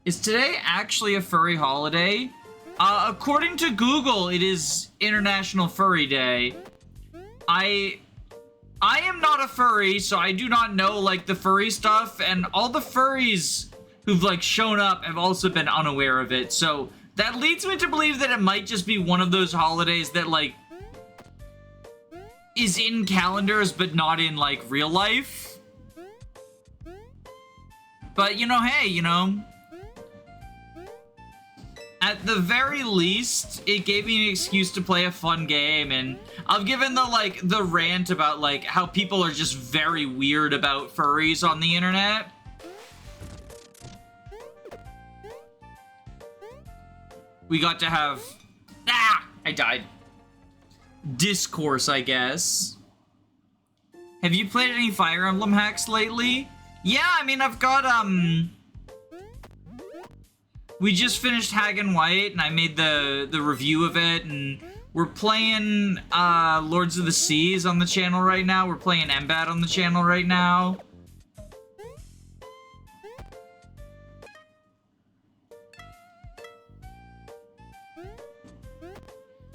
Is today actually a furry holiday? According to Google, it is International Furry Day. I am not a furry, so I do not know, like, the furry stuff, and all the furries who've, like, shown up have also been unaware of it, so that leads me to believe that it might just be one of those holidays that, like, is in calendars, but not in, like, real life. But, you know, hey, you know, at the very least, it gave me an excuse to play a fun game, and I've given the rant about, like, how people are just very weird about furries on the internet. We got to have... I died. Discourse, I guess. Have you played any Fire Emblem hacks lately? Yeah, I mean, I've got, we just finished Hag and White, and I made the review of it, and we're playing, Lords of the Seas on the channel right now. We're playing Emblem on the channel right now.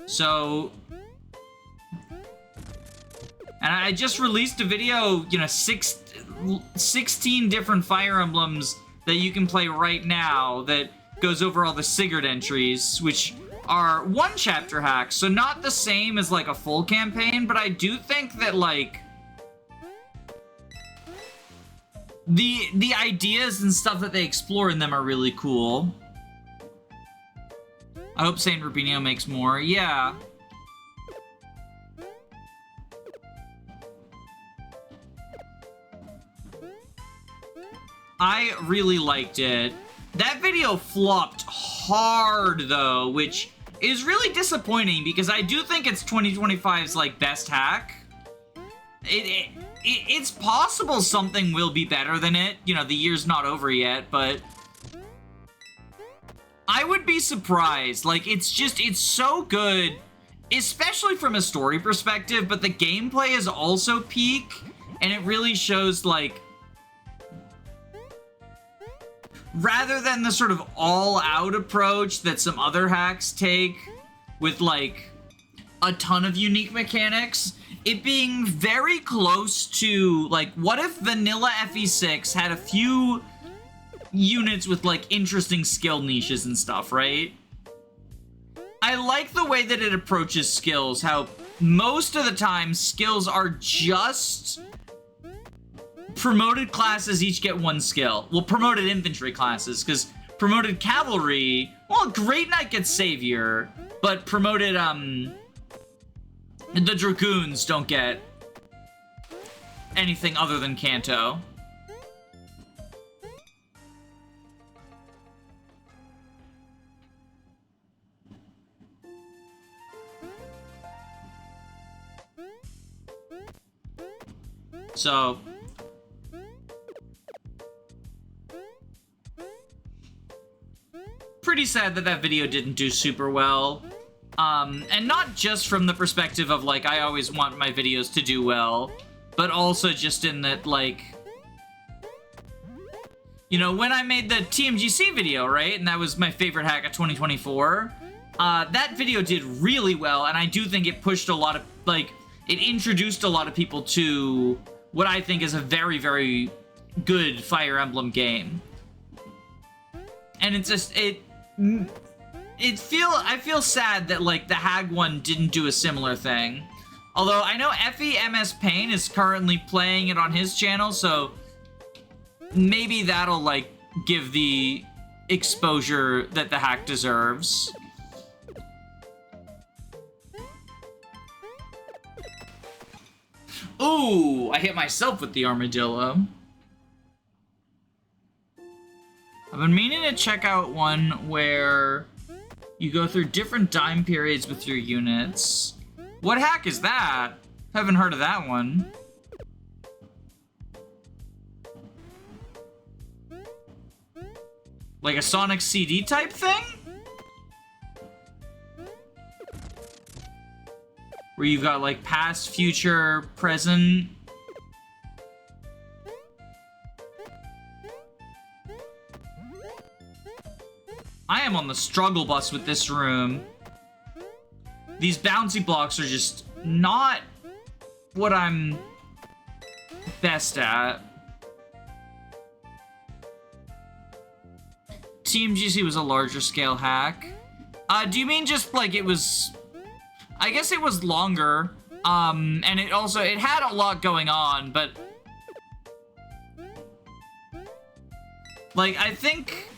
So... And I just released a video, you know, 16 different Fire Emblems that you can play right now that goes over all the Sigurd entries, which are one-chapter hacks, so not the same as, like, a full campaign, but I do think that, like, the ideas and stuff that they explore in them are really cool. I hope Saint Rubinio makes more. Yeah. I really liked it. That video flopped hard, though, which is really disappointing because I do think it's 2025's, like, best hack. It's possible something will be better than it. You know, the year's not over yet, but I would be surprised. Like, it's so good, especially from a story perspective, but the gameplay is also peak, and it really shows, like, rather than the sort of all-out approach that some other hacks take with, like, a ton of unique mechanics, it being very close to, like, what if vanilla FE6 had a few units with, like, interesting skill niches and stuff, right? I like the way that it approaches skills, how most of the time skills are just... promoted classes each get one skill. Well, promoted infantry classes, because promoted cavalry, well, Great Knight gets Savior, but promoted, the Dragoons don't get anything other than Canto. So... pretty sad that that video didn't do super well. And not just from the perspective of, like, I always want my videos to do well, but also just in that, like, you know, when I made the TMGC video, right, and that was my favorite hack of 2024, that video did really well, and I do think it pushed a lot of, like, it introduced a lot of people to what I think is a very, very good Fire Emblem game. And it's just, I feel sad that, like, the Hag one didn't do a similar thing. Although, I know FEMS Pain is currently playing it on his channel, so maybe that'll, like, give the exposure that the hack deserves. Ooh, I hit myself with the armadillo. I've been meaning to check out one where you go through different time periods with your units. What hack is that? Haven't heard of that one. Like a Sonic CD type thing? Where you've got, like, past, future, present. I am on the struggle bus with this room. These bouncy blocks are just not what I'm best at. TMGC was a larger scale hack. Do you mean just like it was... I guess it was longer. And it had a lot going on, but... Like, I think...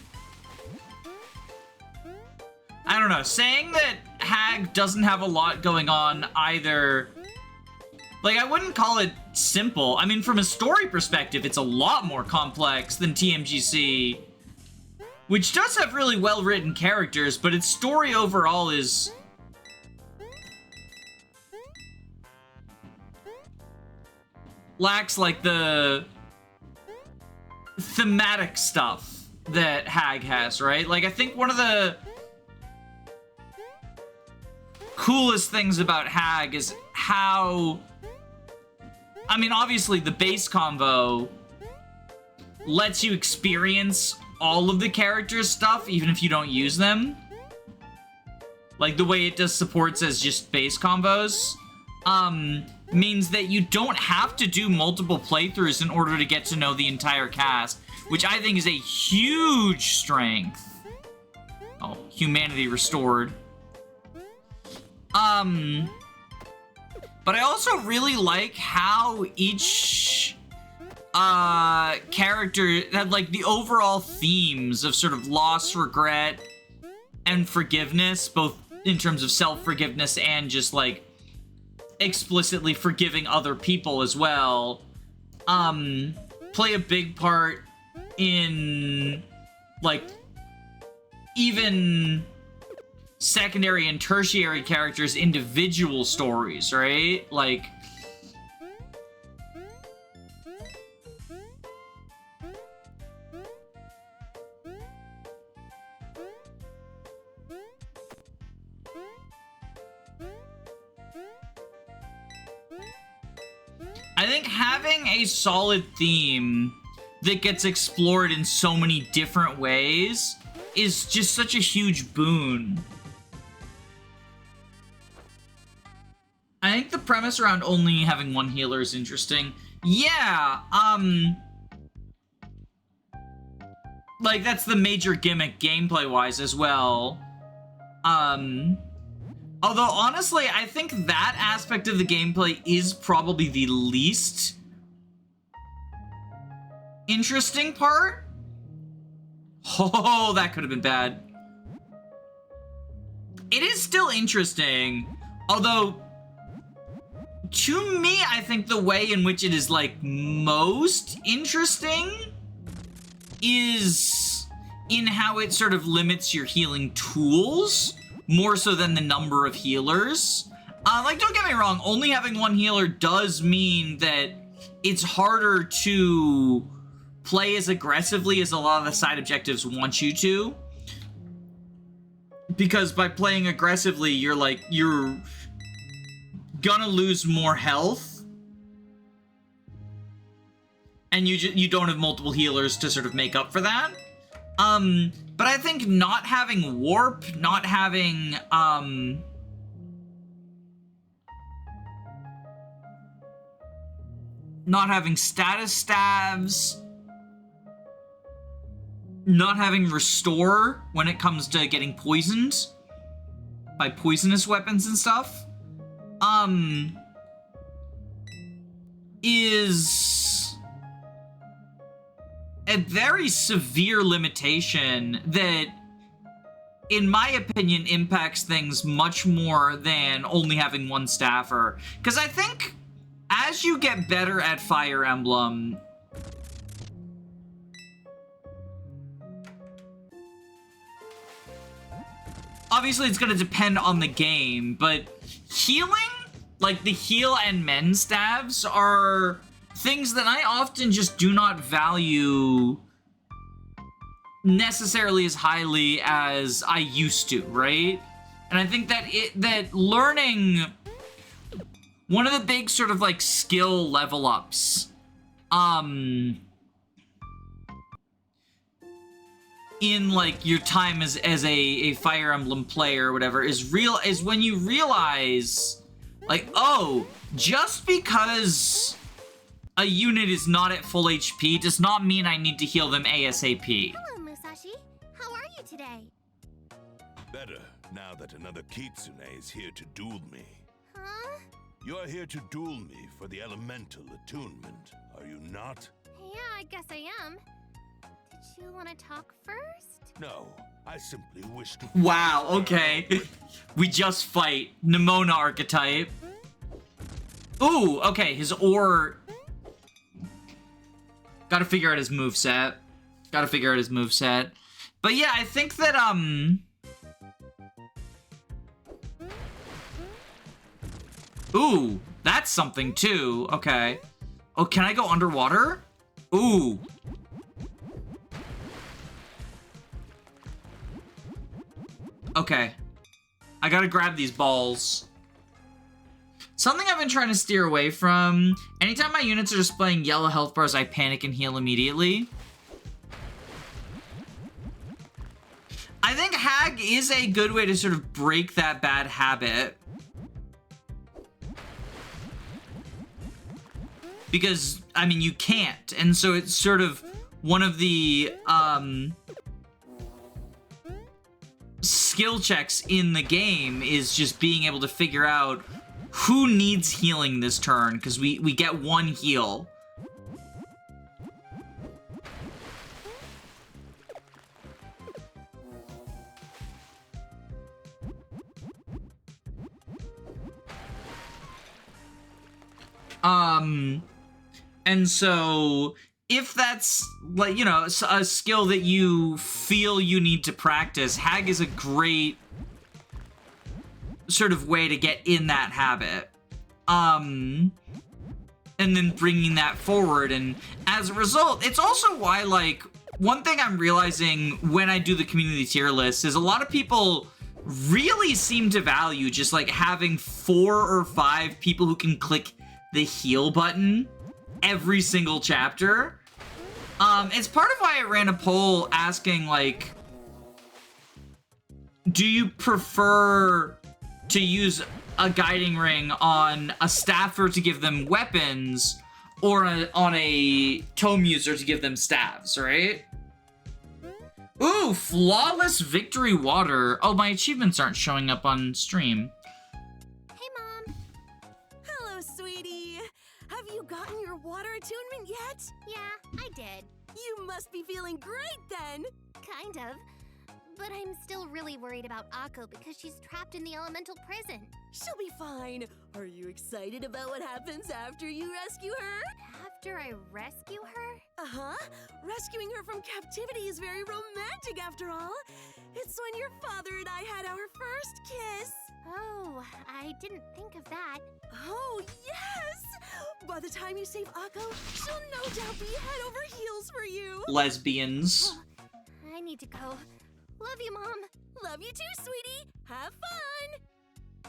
I don't know, saying that Hag doesn't have a lot going on either... Like, I wouldn't call it simple. I mean, from a story perspective, it's a lot more complex than TMGC, which does have really well-written characters, but its story overall is... lacks, like, the thematic stuff that Hag has, right? Like, I think one of the coolest things about Hag is how... I mean, obviously, the base combo lets you experience all of the characters' stuff, even if you don't use them. Like, the way it does supports as just base combos, means that you don't have to do multiple playthroughs in order to get to know the entire cast, which I think is a huge strength. Oh, humanity restored. But I also really like how each character had, like, the overall themes of sort of loss, regret, and forgiveness, both in terms of self-forgiveness and just, like, explicitly forgiving other people as well, play a big part in, like, even secondary and tertiary characters' individual stories, right? Like, I think having a solid theme that gets explored in so many different ways is just such a huge boon. I think the premise around only having one healer is interesting. Yeah, like, that's the major gimmick gameplay-wise as well. Although, honestly, I think that aspect of the gameplay is probably the least interesting part. Oh, that could have been bad. It is still interesting, although... to me, I think the way in which it is, like, most interesting is in how it sort of limits your healing tools, more so than the number of healers. Like, don't get me wrong, only having one healer does mean that it's harder to play as aggressively as a lot of the side objectives want you to. Because by playing aggressively, you're gonna lose more health, and you don't have multiple healers to sort of make up for that. But I think not having warp, not having status stabs, not having restore when it comes to getting poisoned by poisonous weapons and stuff, is a very severe limitation that, in my opinion, impacts things much more than only having one staffer. Because I think as you get better at Fire Emblem, obviously it's going to depend on the game, but healing, like the heal and mend stabs, are things that I often just do not value necessarily as highly as I used to, right? And I think that learning one of the big sort of like skill level ups in like your time as a Fire Emblem player or whatever is when you realize like, oh, just because a unit is not at full HP does not mean I need to heal them ASAP. Hello, Musashi. How are you today? Better, now that another Kitsune is here to duel me. Huh? You're here to duel me for the elemental attunement, are you not? Yeah, I guess I am. Did you want to talk first? No, I simply wish to... Wow, okay. We just fight. Nimona archetype. Ooh, okay, his ore... Gotta figure out his moveset. But yeah, I think that, Ooh, that's something too. Okay. Oh, can I go underwater? Ooh. Okay. I gotta grab these balls. Something I've been trying to steer away from. Anytime my units are displaying yellow health bars, I panic and heal immediately. I think Hag is a good way to sort of break that bad habit. Because, I mean, you can't. And so it's sort of one of the, skill checks in the game is just being able to figure out who needs healing this turn, because we get one heal. And so if that's, like, you know, a skill that you feel you need to practice, Hag is a great sort of way to get in that habit. And then bringing that forward, and as a result, it's also why, like, one thing I'm realizing when I do the community tier list is a lot of people really seem to value just, like, having 4 or 5 people who can click the heal button every single chapter. It's part of why I ran a poll asking, like, do you prefer to use a guiding ring on a staffer to give them weapons, or on a tome user to give them staves, right? Ooh, flawless victory water. Oh, my achievements aren't showing up on stream. Hey, Mom. Hello, sweetie. Have you gotten your water attunement yet? Yeah, I did. You must be feeling great then. Kind of. But I'm still really worried about Akko because she's trapped in the elemental prison. She'll be fine. Are you excited about what happens after you rescue her? After I rescue her? Uh-huh. Rescuing her from captivity is very romantic after all. It's when your father and I had our first kiss. Oh, I didn't think of that. Oh, yes! By the time you save Akko, she'll no doubt be head over heels for you. Lesbians. I need to go. Love you, Mom. Love you too, sweetie. Have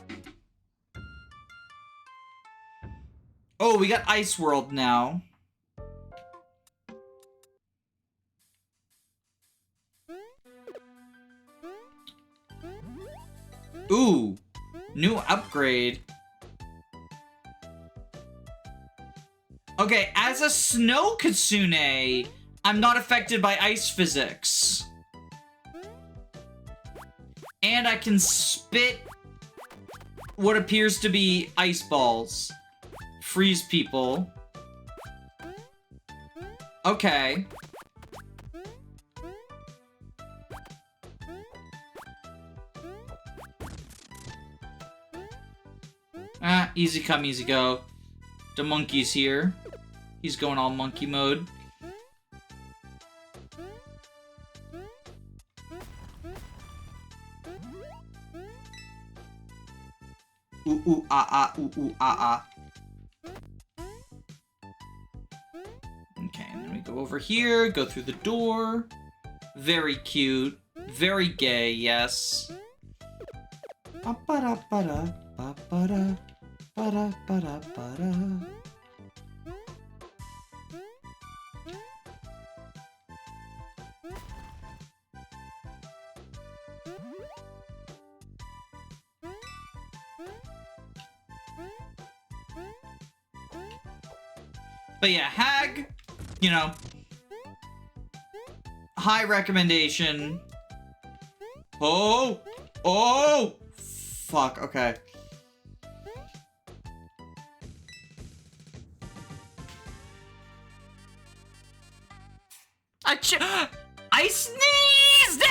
fun. Oh, we got Ice World now. Ooh, new upgrade. Okay, as a Snow Kitsune, I'm not affected by ice physics. And I can spit what appears to be ice balls. Freeze people. Okay. Ah, easy come, easy go. The monkey's here. He's going all monkey mode. Ooh, ooh, ah, ah, ooh, ooh, ah, ah. Okay, and then we go over here, go through the door. Very cute. Very gay, yes. Ba-ba-da-ba-da, ba-ba-da, ba-da-ba-da-ba-da. But yeah, Hag, you know, high recommendation. Oh, fuck, okay. I sneezed!